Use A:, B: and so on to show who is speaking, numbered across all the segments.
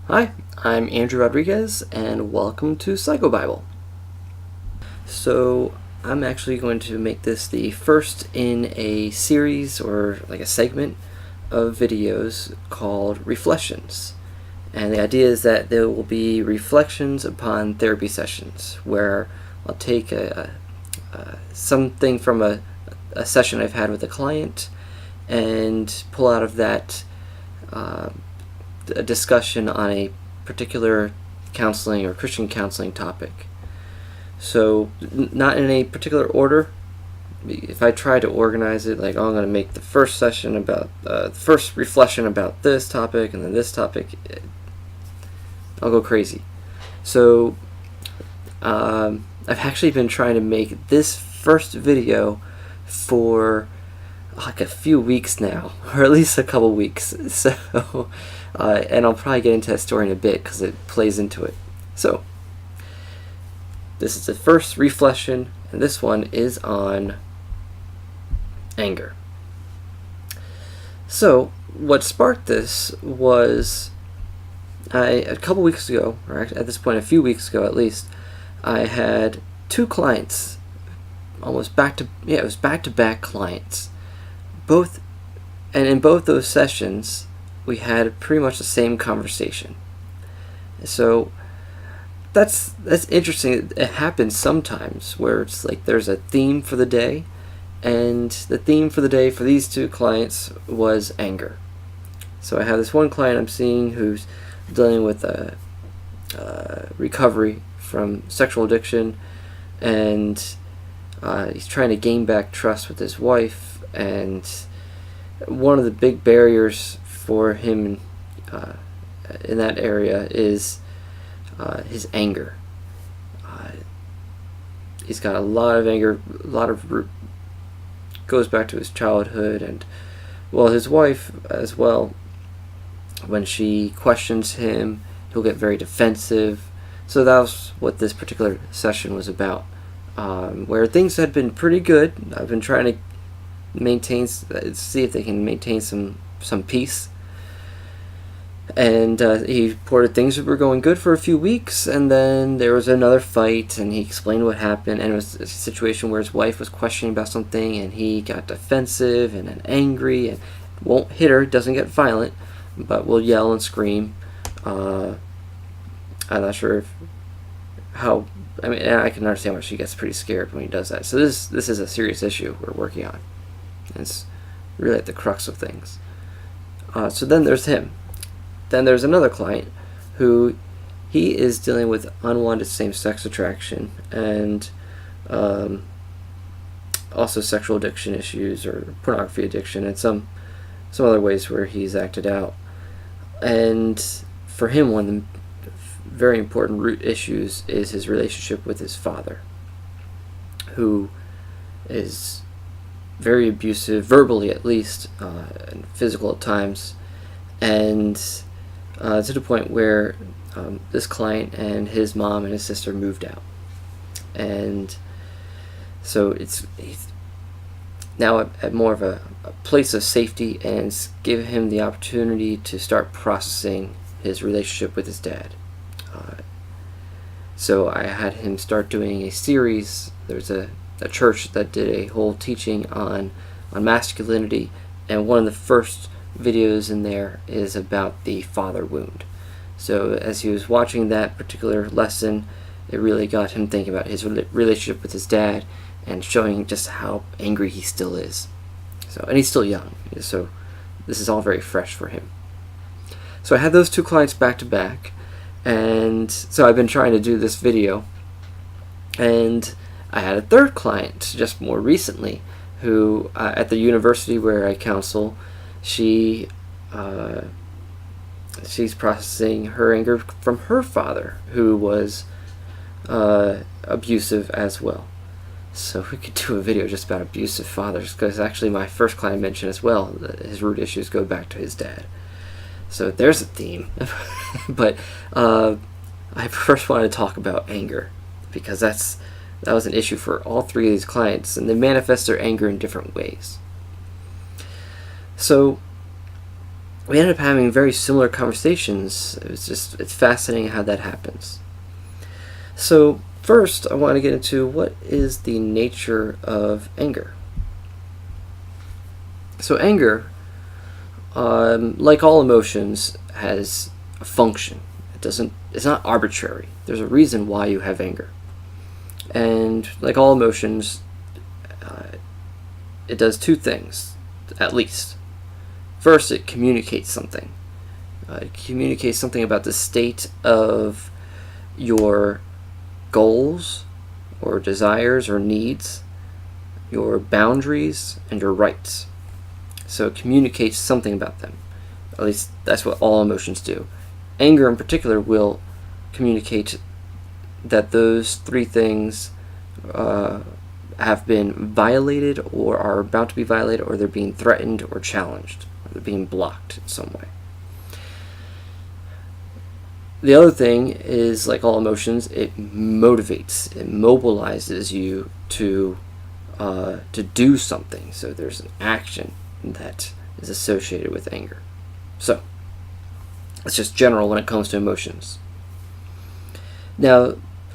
A: Hi, I'm Andrew Rodriguez, and welcome to PsychoBible. So, I'm actually going to make this the first in a series, or like a segment, of videos called Reflessions. And the idea is that there will be reflections upon therapy sessions, where I'll take something from a session I've had with a client and pull out of that a discussion on a particular counseling or Christian counseling topic. So, not in a particular order. If I try to organize it, like, I'm going to make the first session about, the first reflection about this topic, and then this topic, I'll go crazy. So, I've actually been trying to make this first video for like a few weeks now, or at least a couple weeks. So, and I'll probably get into that story in a bit because it plays into it. So, this is the first reflection, and this one is on anger. So, what sparked this was a couple weeks ago, or at this point a few weeks ago at least, I had two clients, almost back-to-back clients. And in both those sessions, we had pretty much the same conversation. So that's interesting. It happens sometimes where it's like there's a theme for the day, and the theme for the day for these two clients was anger. So I have this one client I'm seeing who's dealing with a recovery from sexual addiction, and he's trying to gain back trust with his wife. And one of the big barriers for him in that area is his anger. He's got a lot of anger, goes back to his childhood, and his wife as well. When she questions him, he'll get very defensive. So that was what this particular session was about, where things had been pretty good. I've been trying to see if they can maintain some peace. And he reported things that were going good for a few weeks, and then there was another fight, and he explained what happened, and it was a situation where his wife was questioning about something, and he got defensive and then angry, and won't hit her, doesn't get violent, but will yell and scream. I'm not sure I can understand why she gets pretty scared when he does that. So this is a serious issue we're working on. It's really at the crux of things. So then there's him. Then there's another client who he is dealing with unwanted same-sex attraction and also sexual addiction issues or pornography addiction and some other ways where he's acted out. And for him, one of the very important root issues is his relationship with his father, who is very abusive, verbally at least, and physical at times, and to the point where this client and his mom and his sister moved out. And so he's now at more of a place of safety, and it's given him the opportunity to start processing his relationship with his dad. So I had him start doing a series. There's a church that did a whole teaching on masculinity, and one of the first videos in there is about the father wound. So as he was watching that particular lesson, it really got him thinking about his relationship with his dad and showing just how angry he still is. And he's still young, so this is all very fresh for him. So I had those two clients back to back, and so I've been trying to do this video, and I had a third client just more recently who, at the university where I counsel, she's processing her anger from her father, who was abusive as well. So we could do a video just about abusive fathers, because actually my first client mentioned as well that his root issues go back to his dad. So there's a theme. But I first wanted to talk about anger, because that was an issue for all three of these clients, and they manifest their anger in different ways. So we ended up having very similar conversations. It's fascinating how that happens. So first, I want to get into what is the nature of anger. So anger, like all emotions, has a function. It's not arbitrary. There's a reason why you have anger. And like all emotions, it does two things, at least. First, it communicates something. It communicates something about the state of your goals or desires or needs, your boundaries, and your rights. So it communicates something about them. At least that's what all emotions do. Anger in particular will communicate that those three things have been violated or are about to be violated, or they're being threatened or challenged, or they're being blocked in some way. The other thing is, like all emotions, it motivates, it mobilizes you to do something. So there's an action that is associated with anger. So it's just general when it comes to emotions. Now,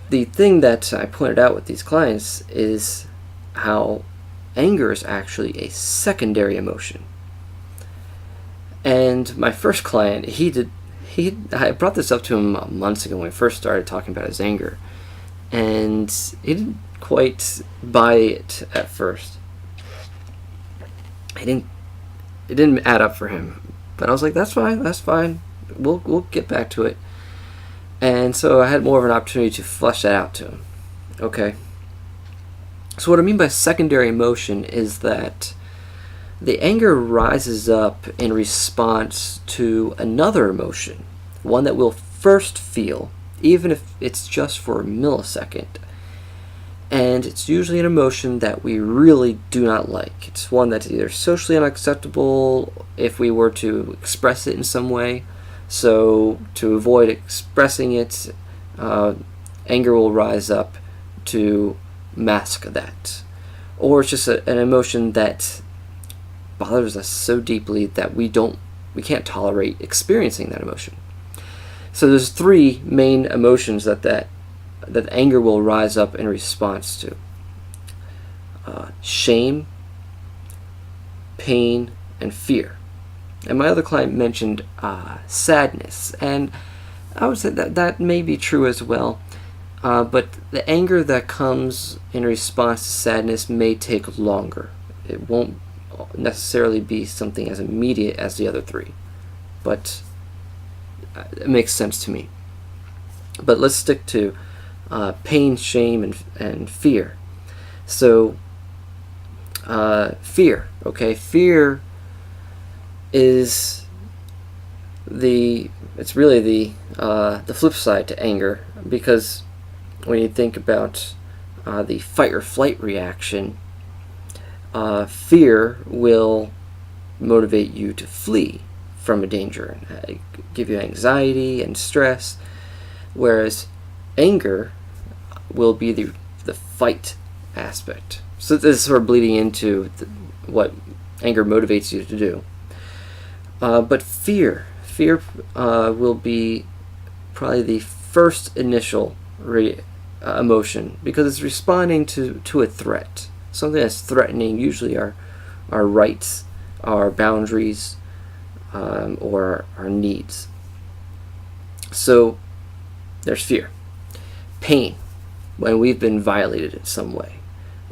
A: the thing that I pointed out with these clients is how anger is actually a secondary emotion. And my first client, I brought this up to him months ago when we first started talking about his anger, and he didn't quite buy it at first. It didn't add up for him, but I was like, that's fine. We'll get back to it. And so I had more of an opportunity to flesh that out to him. Okay. So what I mean by secondary emotion is that the anger rises up in response to another emotion, one that we'll first feel, even if it's just for a millisecond. And it's usually an emotion that we really do not like. It's one that's either socially unacceptable if we were to express it in some way. So to avoid expressing it, anger will rise up to mask that. Or it's just an emotion that bothers us so deeply that we can't tolerate experiencing that emotion. So there's three main emotions that anger will rise up in response to: shame, pain, and fear. And my other client mentioned sadness, and I would say that may be true as well. But the anger that comes in response to sadness may take longer. It won't necessarily be something as immediate as the other three, but it makes sense to me. But let's stick to pain, shame, and fear. So fear, okay? Fear is it's really the flip side to anger, because when you think about the fight or flight reaction, fear will motivate you to flee from a danger and give you anxiety and stress, whereas anger will be the fight aspect. So this is sort of bleeding into what anger motivates you to do. But fear will be probably the first initial emotion, because it's responding to a threat, something that's threatening, usually our rights, our boundaries, or our needs. So there's fear. Pain, when we've been violated in some way,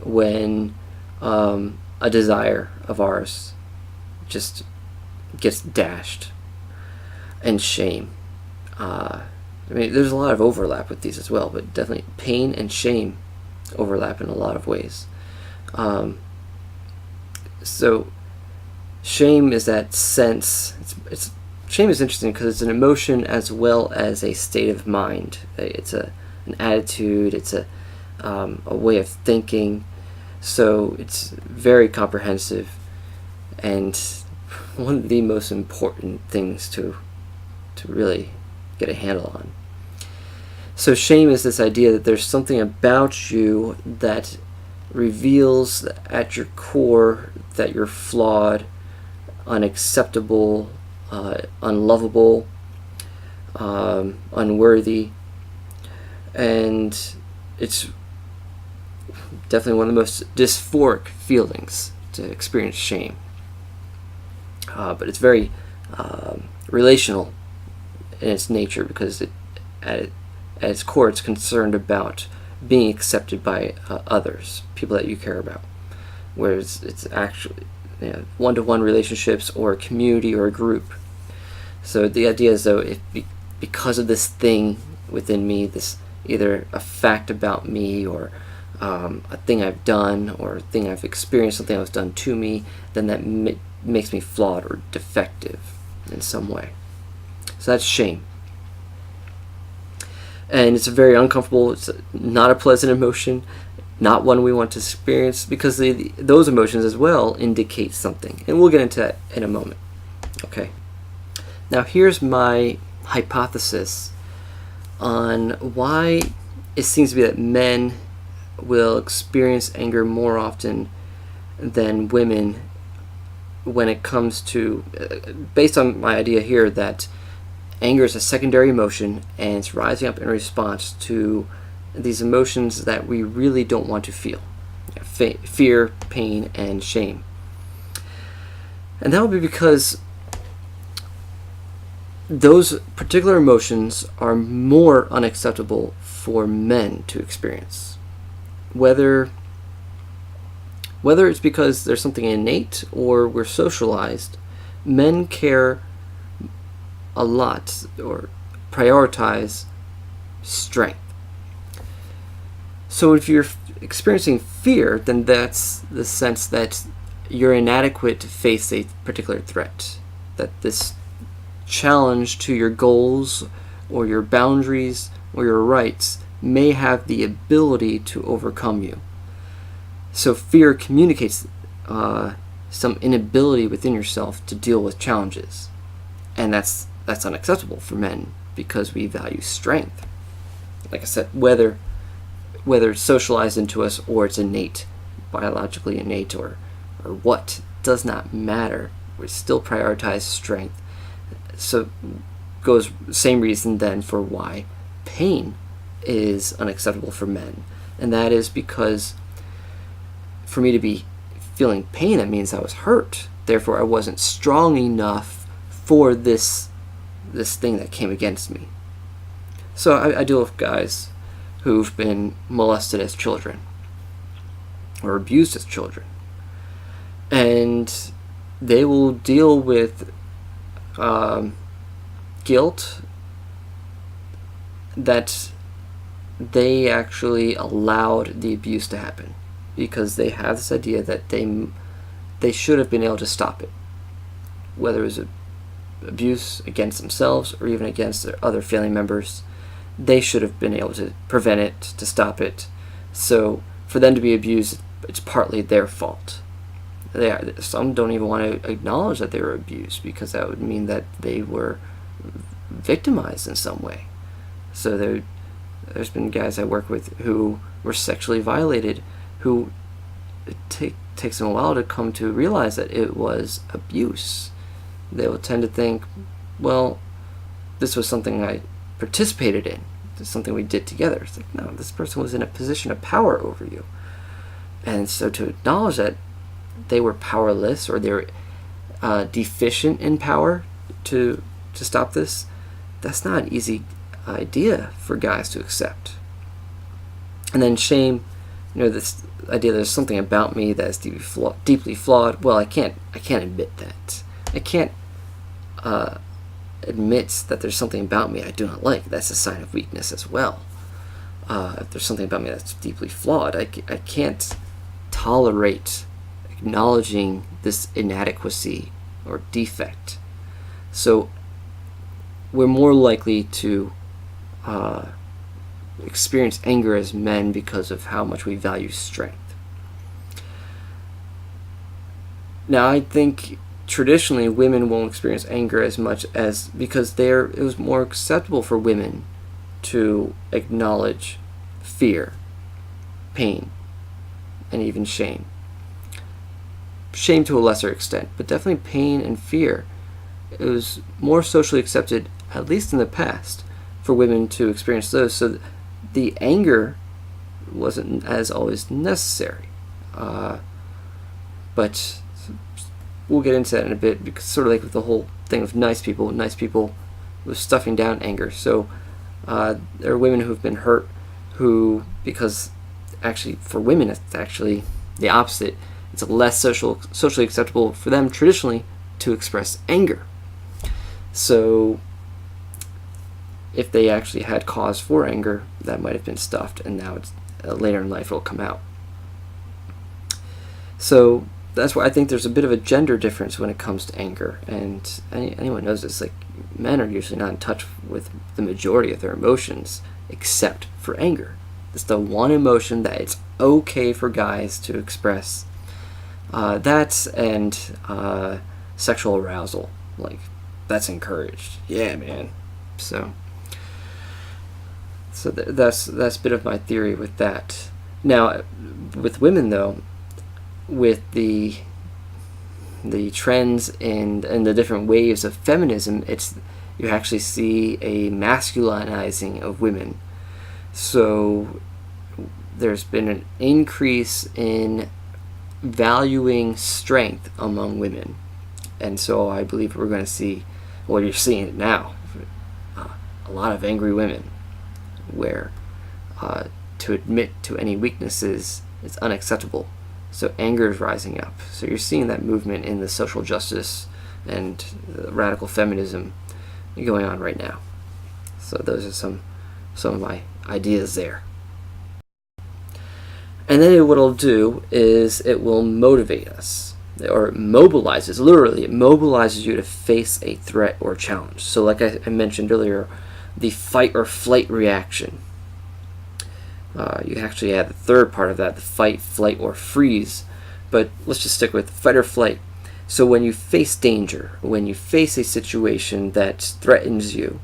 A: when a desire of ours just gets dashed. And shame. There's a lot of overlap with these as well, but definitely pain and shame overlap in a lot of ways. So shame is that sense. Shame is interesting because it's an emotion as well as a state of mind. It's an attitude. It's a way of thinking. So it's very comprehensive, and one of the most important things to really get a handle on. So shame is this idea that there's something about you that reveals at your core that you're flawed, unacceptable, unlovable, unworthy, and it's definitely one of the most dysphoric feelings to experience shame. But it's very relational in its nature, because at its core, it's concerned about being accepted by others, people that you care about. Whereas it's actually one-to-one relationships or a community or a group. So the idea is, though, because of this thing within me, this either a fact about me or a thing I've done or a thing I've experienced, something that was done to me, then that makes me flawed or defective in some way. So that's shame. And it's a very uncomfortable, it's not a pleasant emotion, not one we want to experience, because those emotions as well indicate something. And we'll get into that in a moment. Okay. Now here's my hypothesis on why it seems to be that men will experience anger more often than women when it comes to, based on my idea here that anger is a secondary emotion and it's rising up in response to these emotions that we really don't want to feel: fear, pain, and shame. And that will be because those particular emotions are more unacceptable for men to experience. Whether it's because there's something innate or we're socialized, men care a lot or prioritize strength. So if you're experiencing fear, then that's the sense that you're inadequate to face a particular threat, that this challenge to your goals or your boundaries or your rights may have the ability to overcome you. So fear communicates some inability within yourself to deal with challenges, and that's unacceptable for men because we value strength. Like I said, whether it's socialized into us or it's innate, biologically innate, or what, does not matter. We still prioritize strength. So goes same reason then for why pain is unacceptable for men, and that is because for me to be feeling pain, that means I was hurt. Therefore, I wasn't strong enough for this thing that came against me. So I deal with guys who've been molested as children or abused as children, and they will deal with guilt that they actually allowed the abuse to happen, because they have this idea that they should have been able to stop it, whether it was abuse against themselves or even against their other family members. They should have been able to prevent it, to stop it. So for them to be abused, it's partly their fault. Some don't even want to acknowledge that they were abused, because that would mean that they were victimized in some way. So there's been guys I work with who were sexually violated, who it takes them a while to come to realize that it was abuse. They will tend to think, well, this was something I participated in. This is something we did together. It's like, no, this person was in a position of power over you. And so to acknowledge that they were powerless, or they were deficient in power to stop this, that's not an easy idea for guys to accept. And then shame, this idea there's something about me that is deeply flawed. Well, I can't admit that. I can't admit that there's something about me I do not like. That's a sign of weakness as well. If there's something about me that's deeply flawed, I can't tolerate acknowledging this inadequacy or defect. So we're more likely to experience anger as men because of how much we value strength. Now, I think traditionally women won't experience anger as much as because it was more acceptable for women to acknowledge fear, pain, and even shame. Shame to a lesser extent, but definitely pain and fear it was more socially accepted, at least in the past, for women to experience those. So the anger wasn't as always necessary. But we'll get into that in a bit, because sort of like with the whole thing of nice people was stuffing down anger. So there are women who've been hurt who, because actually for women it's actually the opposite. It's less socially acceptable for them traditionally to express anger. So if they actually had cause for anger, that might have been stuffed, and now it's later in life it'll come out. So that's why I think there's a bit of a gender difference when it comes to anger, and anyone knows this. Like, men are usually not in touch with the majority of their emotions, except for anger. It's the one emotion that it's okay for guys to express. That and sexual arousal, like, that's encouraged. Yeah, man. So that's a bit of my theory with that. Now, with women though, with the trends and the different waves of feminism, you actually see a masculinizing of women. So there's been an increase in valuing strength among women, and so I believe we're going to see, well, you're seeing it now, a lot of angry women, where to admit to any weaknesses is unacceptable. So anger is rising up. So you're seeing that movement in the social justice and radical feminism going on right now. So those are some of my ideas there. And then what it'll do is it will motivate us, or it mobilizes, literally, it mobilizes you to face a threat or challenge. So like I mentioned earlier, the fight or flight reaction. You actually add the third part of that, the fight, flight, or freeze. But let's just stick with fight or flight. So when you face danger, when you face a situation that threatens you,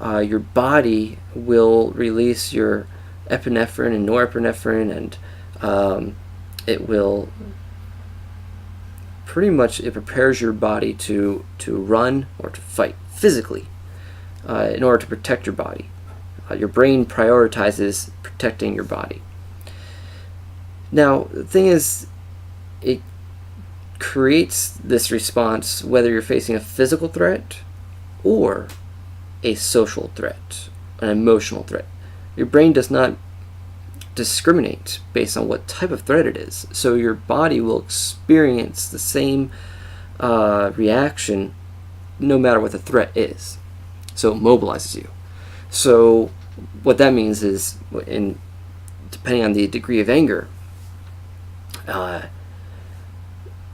A: your body will release your epinephrine and norepinephrine, and it will pretty much, it prepares your body to run or to fight physically in order to protect your body. Your brain prioritizes protecting your body. Now, the thing is, it creates this response whether you're facing a physical threat or a social threat, an emotional threat. Your brain does not discriminate based on what type of threat it is. So your body will experience the same reaction no matter what the threat is. So it mobilizes you. So what that means is, depending on the degree of anger,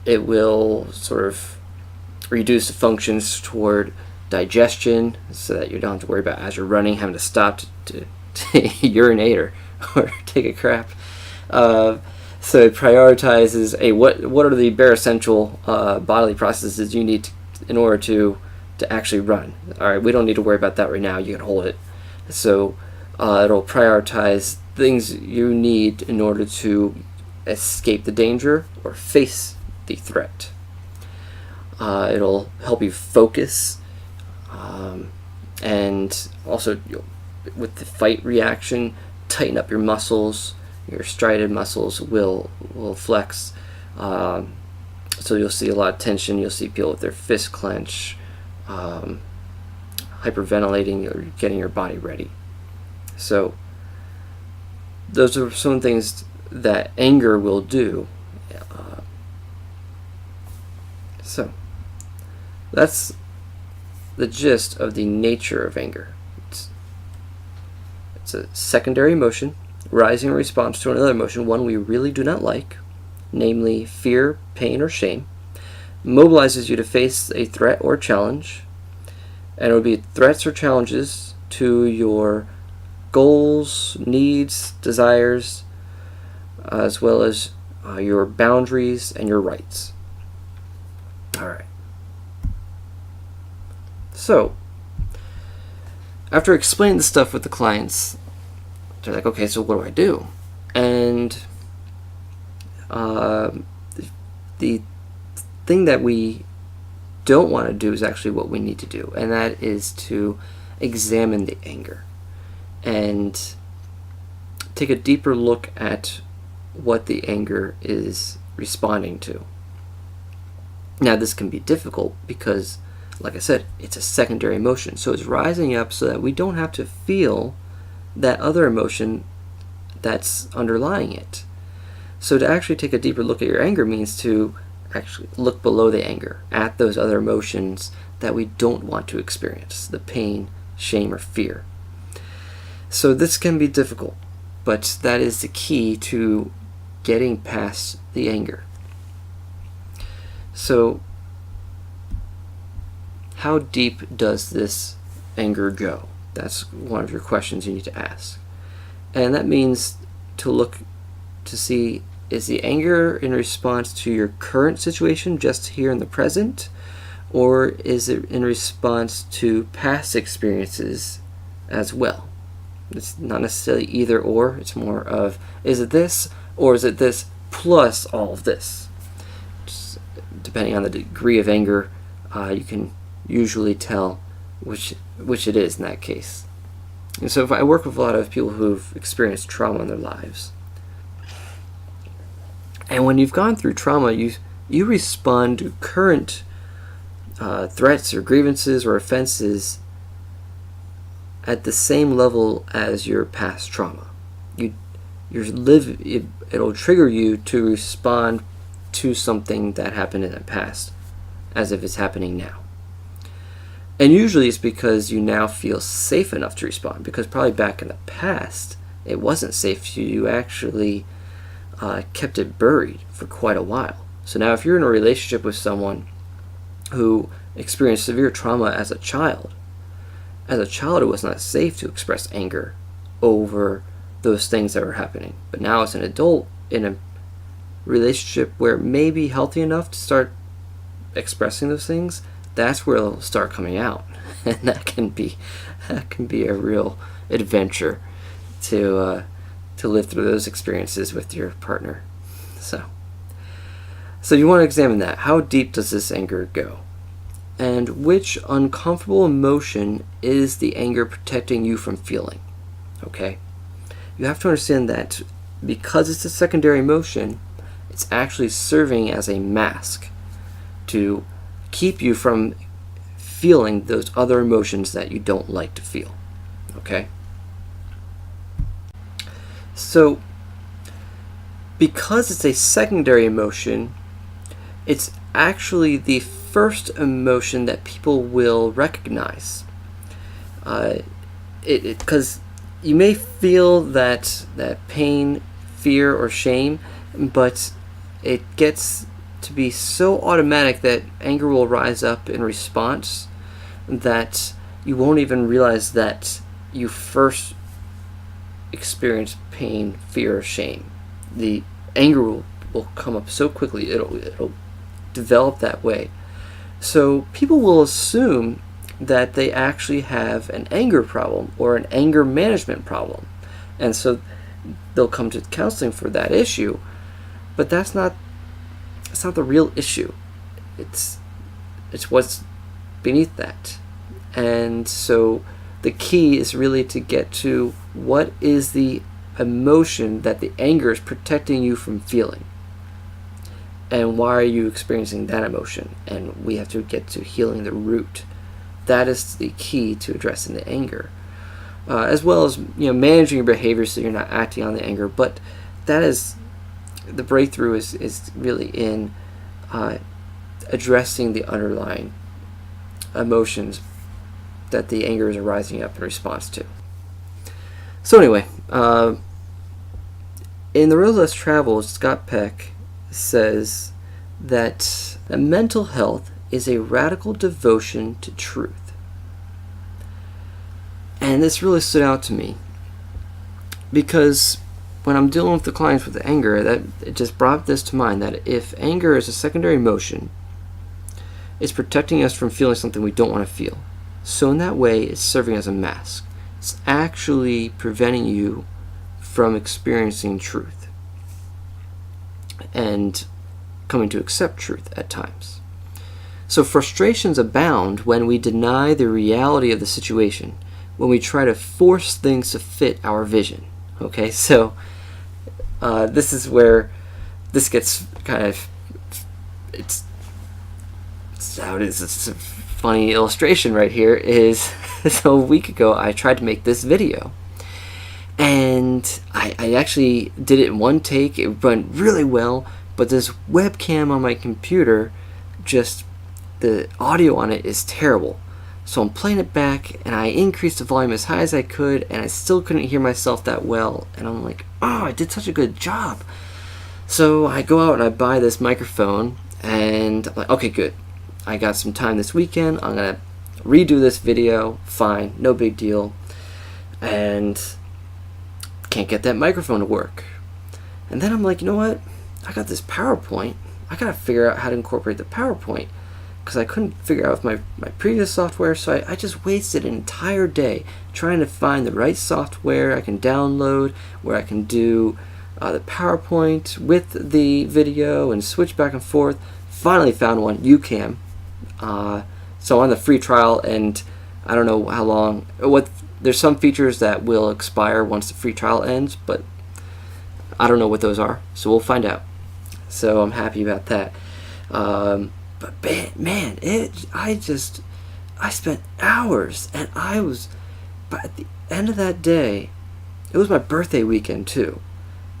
A: it will sort of reduce the functions toward digestion, so that you don't have to worry about, as you're running, having to stop to urinate or take a crap. So it prioritizes what are the bare essential bodily processes you need in order to actually run. All right, we don't need to worry about that right now. You can hold it. So it'll prioritize things you need in order to escape the danger or face the threat. It'll help you focus, and also with the fight reaction, tighten up your muscles. Your striated muscles will flex. So you'll see a lot of tension. You'll see people with their fists clench, hyperventilating, or getting your body ready. So those are some things that anger will do. So that's the gist of the nature of anger. It's a secondary emotion rising in response to another emotion, one we really do not like, namely fear, pain, or shame. Mobilizes you to face a threat or challenge, and it would be threats or challenges to your goals, needs, desires, as well as your boundaries and your rights. Alright. So, after explaining the stuff with the clients, they're like, okay, so what do I do? And the thing that we don't want to do is actually what we need to do, and that is to examine the anger and take a deeper look at what the anger is responding to. Now, this can be difficult because, like I said, it's a secondary emotion, so it's rising up so that we don't have to feel that other emotion that's underlying it. So to actually take a deeper look at your anger means to actually look below the anger, at those other emotions that we don't want to experience, the pain, shame, or fear. So this can be difficult, but that is the key to getting past the anger. So how deep does this anger go? That's one of your questions you need to ask. And that means to look to see, is the anger in response to your current situation, just here in the present, or is it in response to past experiences as well? It's not necessarily either or, it's more of, is it this, or is it this plus all of this? Just depending on the degree of anger, you can usually tell which it is in that case. And so if I work with a lot of people who've experienced trauma in their lives, and when you've gone through trauma, you respond to current threats or grievances or offenses at the same level as your past trauma. It'll trigger you to respond to something that happened in the past as if it's happening now. And usually it's because you now feel safe enough to respond, because probably back in the past it wasn't safe to you. You actually kept it buried for quite a while. So now if you're in a relationship with someone who experienced severe trauma as a child it was not safe to express anger over those things that were happening. But now as an adult in a relationship where it may be healthy enough to start expressing those things, that's where it'll start coming out. And that can be a real adventure to live through those experiences with your partner. So you want to examine that. How deep does this anger go? And which uncomfortable emotion is the anger protecting you from feeling? Okay? You have to understand that because it's a secondary emotion, it's actually serving as a mask to keep you from feeling those other emotions that you don't like to feel. Okay? So, because it's a secondary emotion, it's actually the first emotion that people will recognize. Because you may feel that pain, fear, or shame, but it gets to be so automatic that anger will rise up in response that you won't even realize that you first experienced pain, fear, or shame. The anger will come up so quickly, it'll develop that way. So people will assume that they actually have an anger problem or an anger management problem, and so they'll come to counseling for that issue. But that's not the real issue. It's what's beneath that. And so the key is really to get to what is the emotion that the anger is protecting you from feeling, and why are you experiencing that emotion. And we have to get to healing the root. That is the key to addressing the anger, as well as managing your behavior so you're not acting on the anger. But that is the breakthrough is really in addressing the underlying emotions that the anger is arising up in response to. So anyway, in The Road Less Traveled, Scott Peck says that mental health is a radical devotion to truth. And this really stood out to me because when I'm dealing with the clients with the anger, that it just brought this to mind, that if anger is a secondary emotion, it's protecting us from feeling something we don't want to feel. So in that way, it's serving as a mask. It's actually preventing you from experiencing truth and coming to accept truth at times. So frustrations abound when we deny the reality of the situation, when we try to force things to fit our vision. Okay, so this is where this gets kind of, it's how it is. It's a funny illustration right here. Is so a week ago I tried to make this video, and I actually did it in one take. It went really well, but this webcam on my computer, just the audio on it is terrible. So I'm playing it back, and I increased the volume as high as I could, and I still couldn't hear myself that well. And I'm like, oh, I did such a good job. So I go out and I buy this microphone, and I'm like, okay, good. I got some time this weekend. I'm going to redo this video. Fine, no big deal. And can't get that microphone to work. And then I'm like, you know what? I got this PowerPoint. I got to figure out how to incorporate the PowerPoint, because I couldn't figure out with my previous software. So I just wasted an entire day trying to find the right software I can download, where I can do the PowerPoint with the video and switch back and forth. Finally found one, UCam. So on the free trial, and I don't know how long. There's some features that will expire once the free trial ends, but I don't know what those are. So we'll find out. So I'm happy about that. But man, I spent hours, and but at the end of that day, it was my birthday weekend too.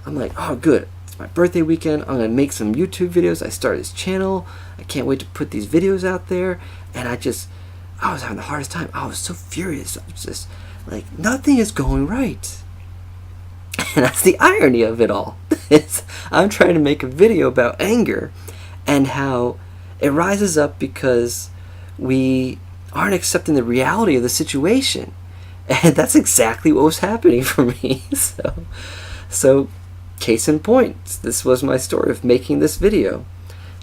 A: I'm like, oh good, it's my birthday weekend, I'm gonna make some YouTube videos. I started this channel, I can't wait to put these videos out there, and I was having the hardest time. I was so furious. I was just like, nothing is going right. And that's the irony of it all. I'm trying to make a video about anger and how it rises up because we aren't accepting the reality of the situation. And that's exactly what was happening for me. So case in point, this was my story of making this video.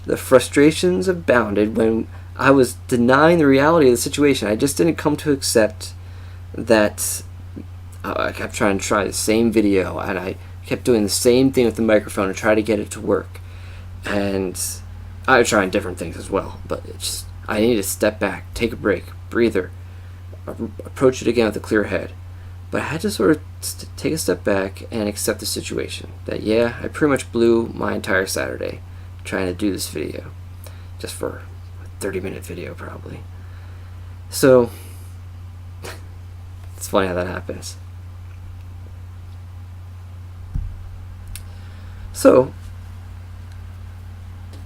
A: The frustrations abounded when I was denying the reality of the situation. I just didn't come to accept that. I kept trying to try the same video, and I kept doing the same thing with the microphone to try to get it to work. And I was trying different things as well, but I needed to step back, take a break, breather, approach it again with a clear head. But I had to sort of take a step back and accept the situation. That yeah, I pretty much blew my entire Saturday trying to do this video, just for a 30-minute video probably. So it's funny how that happens. So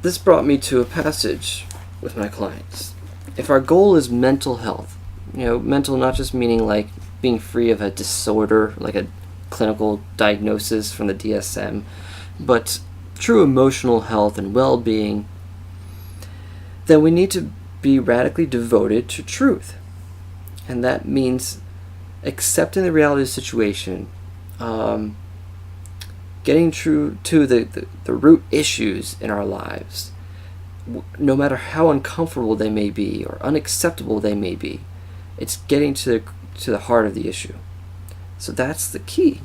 A: this brought me to a passage with my clients. If our goal is mental health, mental not just meaning like being free of a disorder, like a clinical diagnosis from the DSM, but true emotional health and well-being, then we need to be radically devoted to truth. And that means accepting the reality of the situation, getting true to the root issues in our lives, no matter how uncomfortable they may be or unacceptable they may be. It's getting to the heart of the issue. So that's the key.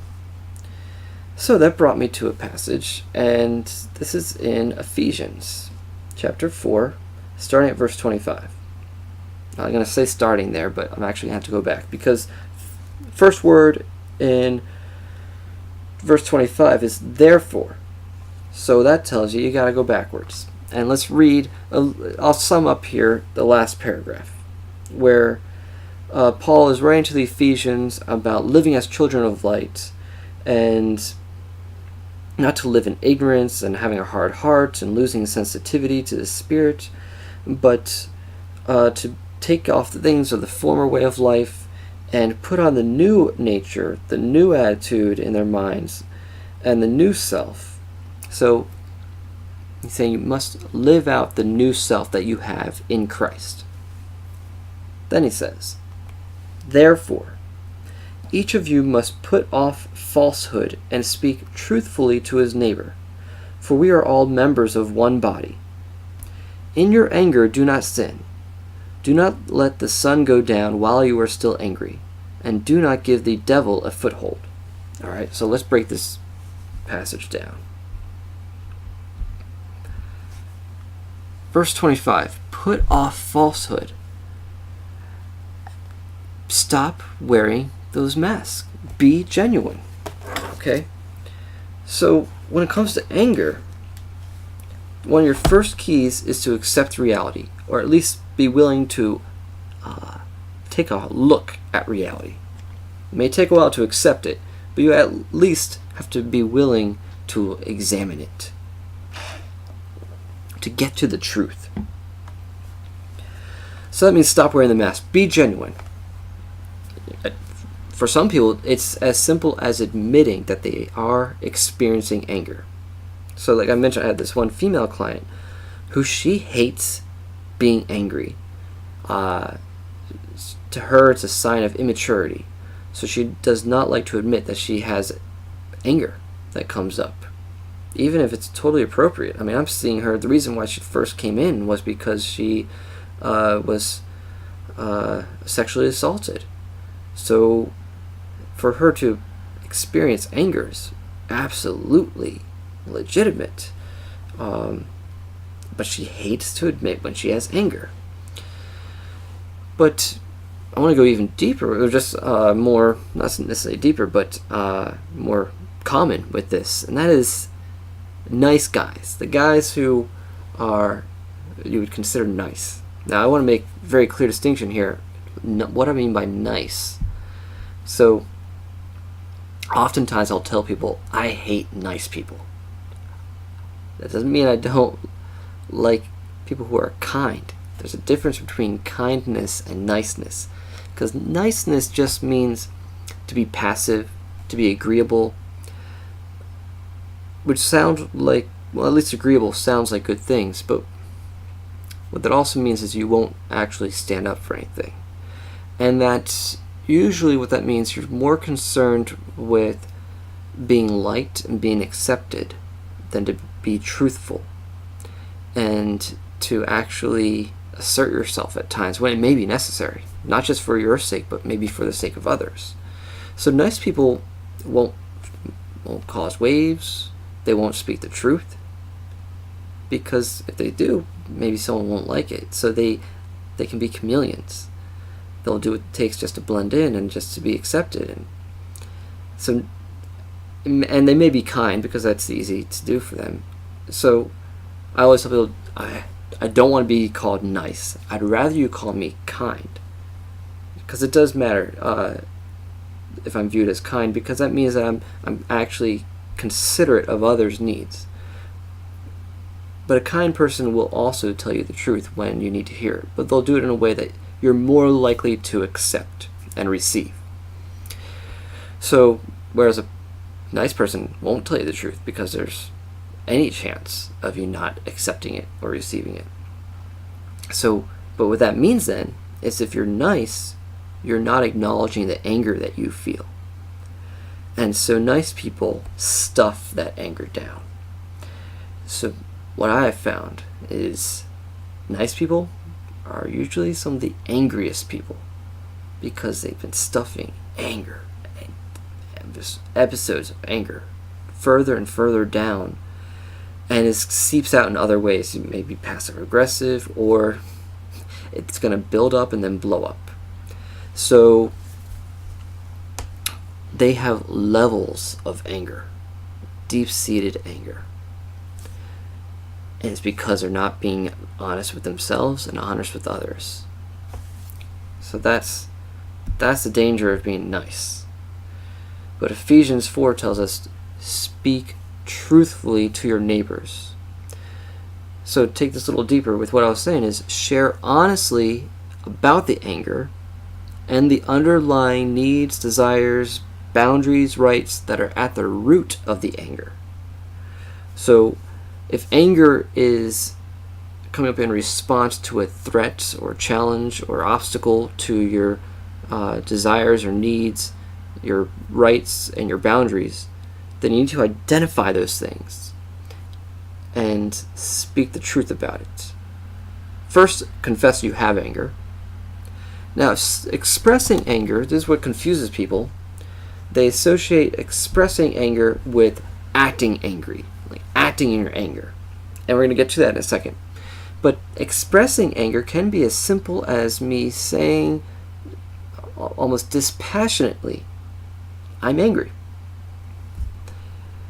A: So that brought me to a passage, and this is in Ephesians chapter 4, starting at verse 25. I'm going to say starting there, but I'm actually going to have to go back, because first word in verse 25 is therefore. So that tells you got to go backwards. And let's read, I'll sum up here the last paragraph, where Paul is writing to the Ephesians about living as children of light, and not to live in ignorance and having a hard heart and losing sensitivity to the Spirit, but to take off the things of the former way of life and put on the new nature, the new attitude in their minds, and the new self. So he's saying you must live out the new self that you have in Christ. Then he says, therefore, each of you must put off falsehood and speak truthfully to his neighbor, for we are all members of one body. In your anger do not sin. Do not let the sun go down while you are still angry, and do not give the devil a foothold. All right, so let's break this passage down. Verse 25, put off falsehood. Stop wearing those masks. Be genuine. Okay? So, when it comes to anger, one of your first keys is to accept reality, or at least be willing to take a look at reality. It may take a while to accept it, but you at least have to be willing to examine it, to get to the truth. So that means stop wearing the mask. Be genuine. For some people, it's as simple as admitting that they are experiencing anger. So like I mentioned, I had this one female client who she hates being angry. To her, it's a sign of immaturity. So she does not like to admit that she has anger that comes up, even if it's totally appropriate. I mean, I'm seeing her, the reason why she first came in was because she was sexually assaulted. So for her to experience anger is absolutely legitimate. But she hates to admit when she has anger. But I want to go even deeper, or just more, not necessarily deeper, but more common with this, and that is nice guys. The guys who are, you would consider nice. Now, I want to make a very clear distinction here, what I mean by nice. So, oftentimes I'll tell people, I hate nice people. That doesn't mean I don't like people who are kind. There's a difference between kindness and niceness. Because niceness just means to be passive, to be agreeable, which sound like, well, at least agreeable sounds like good things, but what that also means is you won't actually stand up for anything. And that's usually what that means. You're more concerned with being liked and being accepted than to be truthful and to actually assert yourself at times when it may be necessary, not just for your sake, but maybe for the sake of others. So nice people won't cause waves. They won't speak the truth, because if they do, maybe someone won't like it. So they can be chameleons. They'll do what it takes just to blend in and just to be accepted. And they may be kind, because that's easy to do for them. So I always tell people, I don't want to be called nice. I'd rather you call me kind, because it does matter if I'm viewed as kind, because that means that I'm actually considerate of others' needs. But a kind person will also tell you the truth when you need to hear it, but they'll do it in a way that you're more likely to accept and receive. So, whereas a nice person won't tell you the truth because there's any chance of you not accepting it or receiving it. So, but what that means then is if you're nice, you're not acknowledging the anger that you feel. And so nice people stuff that anger down. So what I have found is nice people are usually some of the angriest people, because they've been stuffing anger, episodes of anger, further and further down, and it seeps out in other ways. It may be passive aggressive, or it's going to build up and then blow up. So they have levels of anger, deep-seated anger. And it's because they're not being honest with themselves and honest with others. So that's the danger of being nice. But Ephesians 4 tells us, speak truthfully to your neighbors. So take this a little deeper with what I was saying is, share honestly about the anger and the underlying needs, desires, boundaries, rights that are at the root of the anger. So if anger is coming up in response to a threat or challenge or obstacle to your desires or needs, your rights and your boundaries, then you need to identify those things and speak the truth about it. First, confess you have anger. Now, expressing anger, this is what confuses people. They associate expressing anger with acting angry, like acting in your anger. And we're going to get to that in a second. But expressing anger can be as simple as me saying almost dispassionately, I'm angry.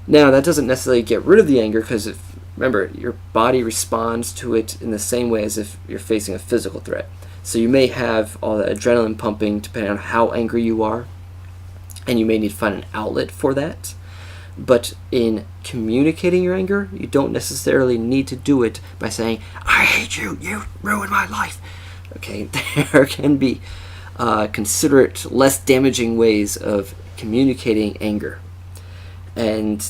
A: Now, that doesn't necessarily get rid of the anger, because remember, your body responds to it in the same way as if you're facing a physical threat. So you may have all the adrenaline pumping depending on how angry you are, and you may need to find an outlet for that. But in communicating your anger, you don't necessarily need to do it by saying, I hate you, you ruined my life. Okay, there can be considerate, less damaging ways of communicating anger. And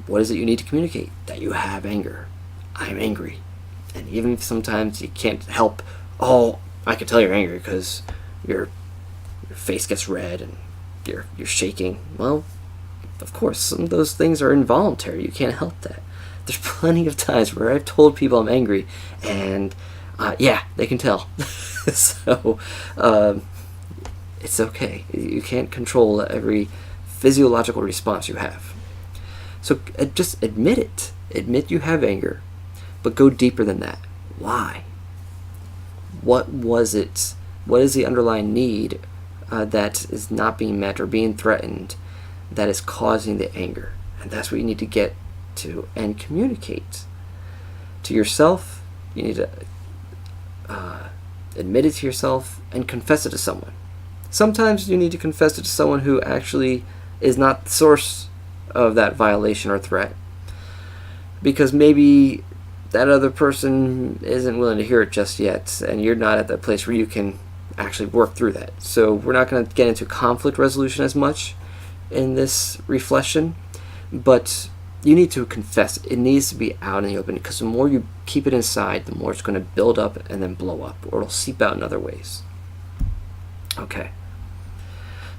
A: what is it you need to communicate? That you have anger. I'm angry. And even if sometimes you can't help, I can tell you're angry because your face gets red and you're shaking. Well, of course, some of those things are involuntary. You can't help that. There's plenty of times where I've told people I'm angry, and they can tell. So it's okay. You can't control every physiological response you have. So just admit it. Admit you have anger, but go deeper than that. Why? What was it? What is the underlying need that is not being met or being threatened that is causing the anger? And that's what you need to get to and communicate to yourself. You need to admit it to yourself and confess it to someone. Sometimes you need to confess it to someone who actually is not the source of that violation or threat, because maybe that other person isn't willing to hear it just yet, and you're not at that place where you can actually work through that. So we're not going to get into conflict resolution as much in this reflection, but you need to confess. It needs to be out in the open, because the more you keep it inside, the more it's going to build up and then blow up, or it'll seep out in other ways. Okay.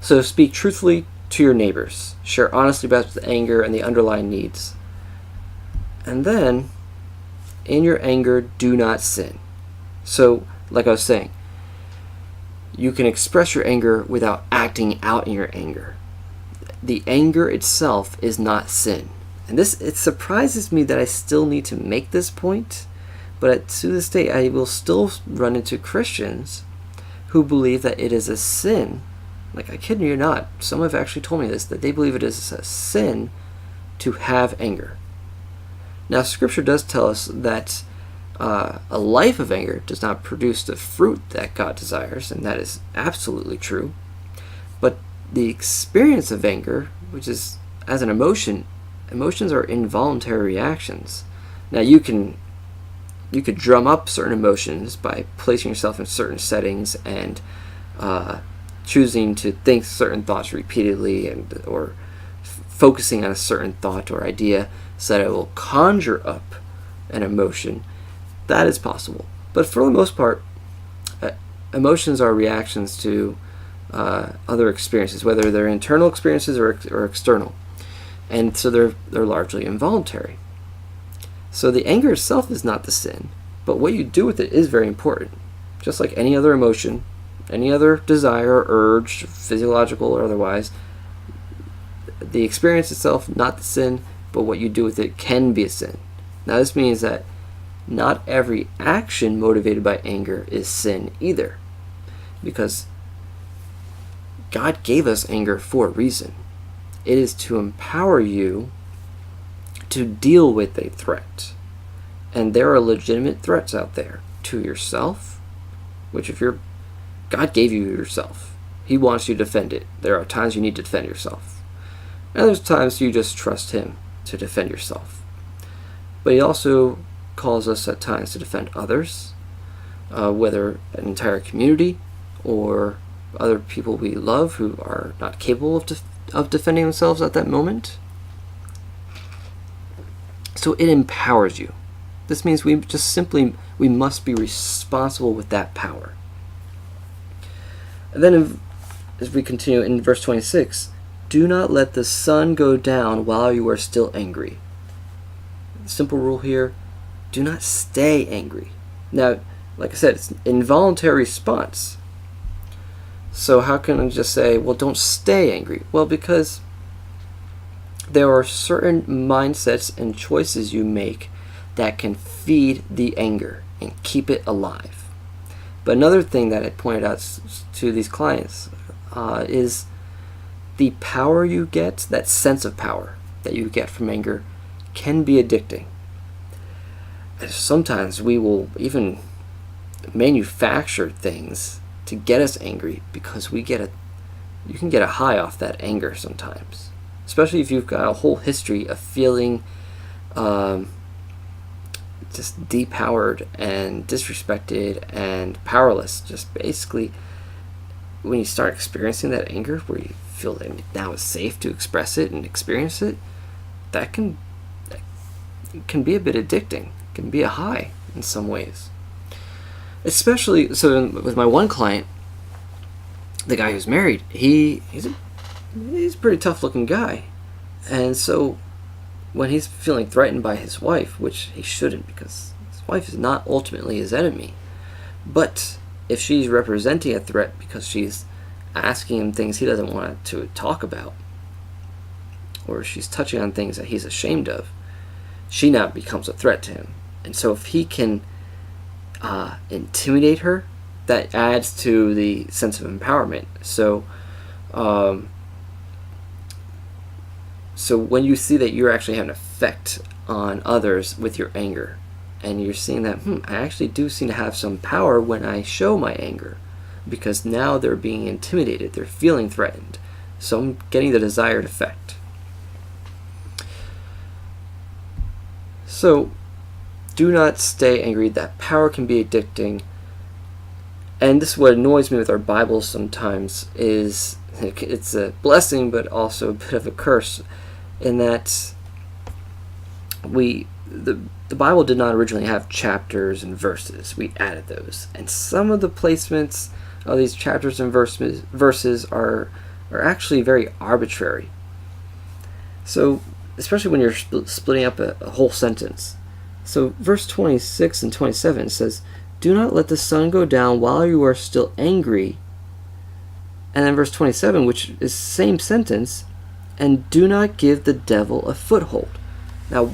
A: So speak truthfully to your neighbors. Share honestly about the anger and the underlying needs. And then, in your anger, do not sin. So, like I was saying, you can express your anger without acting out in your anger. The anger itself is not sin. And it surprises me that I still need to make this point, but to this day I will still run into Christians who believe that it is a sin. Like, I kid you not, some have actually told me this, that they believe it is a sin to have anger. Now, Scripture does tell us that a life of anger does not produce the fruit that God desires, and that is absolutely true. But the experience of anger, which is as an emotion, emotions are involuntary reactions. Now, you could drum up certain emotions by placing yourself in certain settings and choosing to think certain thoughts repeatedly, or focusing on a certain thought or idea so that it will conjure up an emotion. That is possible. But for the most part, emotions are reactions to other experiences, whether they're internal experiences or external. And so they're largely involuntary. So the anger itself is not the sin, but what you do with it is very important. Just like any other emotion, any other desire or urge, physiological or otherwise, the experience itself, not the sin, but what you do with it can be a sin. Now, this means that not every action motivated by anger is sin either, because God gave us anger for a reason. It is to empower you to deal with a threat. And there are legitimate threats out there to yourself, which God gave you yourself. He wants you to defend it. There are times you need to defend yourself. And there's times you just trust Him to defend yourself. But He also calls us at times to defend others, whether an entire community or other people we love who are not capable of defending themselves at that moment. So it empowers you. This means we must be responsible with that power. And then as we continue in verse 26, do not let the sun go down while you are still angry. The simple rule here, do not stay angry. Now, like I said, it's an involuntary response. So how can I just say, well, don't stay angry? Well, because there are certain mindsets and choices you make that can feed the anger. and keep it alive. But another thing that I pointed out to these clients is the power you get, that sense of power that you get from anger, can be addicting. Sometimes we will even manufacture things to get us angry because you can get a high off that anger sometimes, especially if you've got a whole history of feeling just depowered and disrespected and powerless. Just basically, when you start experiencing that anger, where you feel that now it's safe to express it and experience it, that can be a bit addicting. It can be a high in some ways. Especially, so with my one client, the guy who's married, he's a pretty tough looking guy. And so when he's feeling threatened by his wife, which he shouldn't, because his wife is not ultimately his enemy, but if she's representing a threat because she's asking him things he doesn't want to talk about, or she's touching on things that he's ashamed of, she now becomes a threat to him. And so if he can intimidate her, that adds to the sense of empowerment. So so when you see that you're actually having an effect on others with your anger, and you're seeing that, I actually do seem to have some power when I show my anger, because now they're being intimidated, they're feeling threatened, so I'm getting the desired effect. So do not stay angry. That power can be addicting. And this is what annoys me with our Bibles sometimes, is it's a blessing but also a bit of a curse, in that the Bible did not originally have chapters and verses. We added those, and some of the placements of these chapters and verses are actually very arbitrary. So especially when you're splitting up a whole sentence. So verse 26 and 27 says, "Do not let the sun go down while you are still angry." And then verse 27, which is the same sentence, "And do not give the devil a foothold." Now,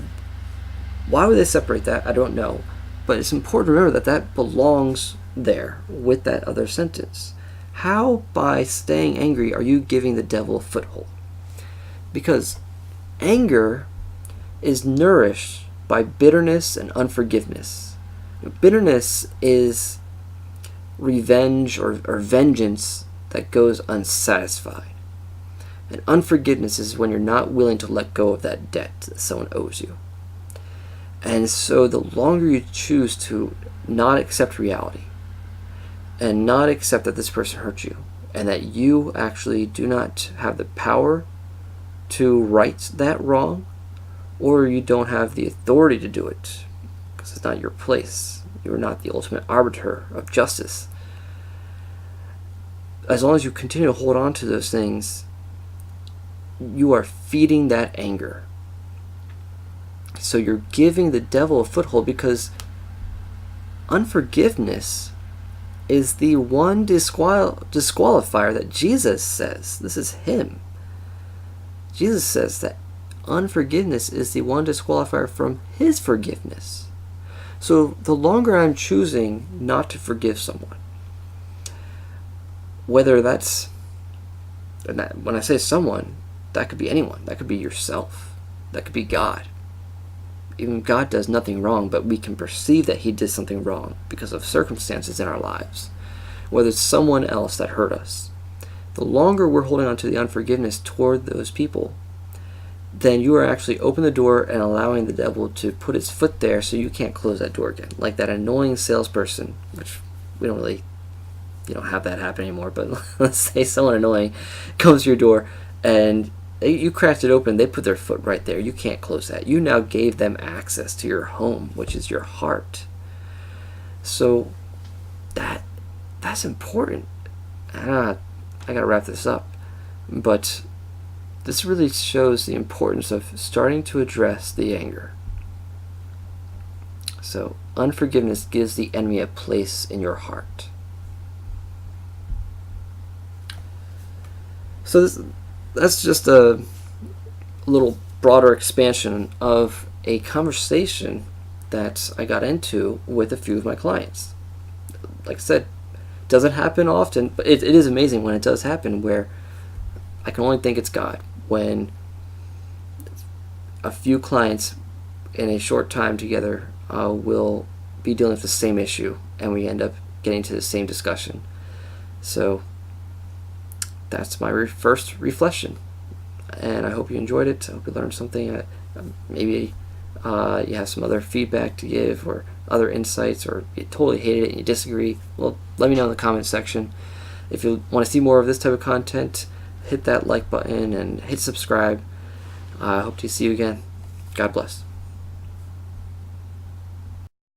A: why would they separate that? I don't know. But it's important to remember that belongs there with that other sentence. How, by staying angry, are you giving the devil a foothold? Because anger is nourished by bitterness and unforgiveness. Bitterness is revenge or vengeance that goes unsatisfied. And unforgiveness is when you're not willing to let go of that debt that someone owes you. And so the longer you choose to not accept reality, and not accept that this person hurt you, and that you actually do not have the power to right that wrong, or you don't have the authority to do it, because it's not your place. You're not the ultimate arbiter of justice. As long as you continue to hold on to those things, you are feeding that anger. So you're giving the devil a foothold, because unforgiveness is the one disqualifier that Jesus says. This is him. Jesus says that unforgiveness is the one disqualifier from his forgiveness. So the longer I'm choosing not to forgive someone, whether that's, and that, when I say someone, that could be anyone. That could be yourself. That could be God. Even God does nothing wrong, but we can perceive that he did something wrong because of circumstances in our lives. Whether it's someone else that hurt us. The longer we're holding on to the unforgiveness toward those people, then you are actually opening the door and allowing the devil to put his foot there so you can't close that door again. Like that annoying salesperson, which we don't really have that happen anymore, but let's say someone annoying comes to your door and you cracked it open, they put their foot right there. You can't close that. You now gave them access to your home, which is your heart. So that's important. I gotta wrap this up, but this really shows the importance of starting to address the anger. So unforgiveness gives the enemy a place in your heart. So that's just a little broader expansion of a conversation that I got into with a few of my clients. Like I said, doesn't happen often, but it is amazing when it does happen, where I can only think it's God, when a few clients in a short time together will be dealing with the same issue, and we end up getting to the same discussion. So that's my first reflection, and I hope you enjoyed it. I hope you learned something. Maybe you have some other feedback to give, or other insights, or you totally hated it and you disagree. Well, let me know in the comment section. If you want to see more of this type of content, hit that like button and hit subscribe. I hope to see you again. God bless.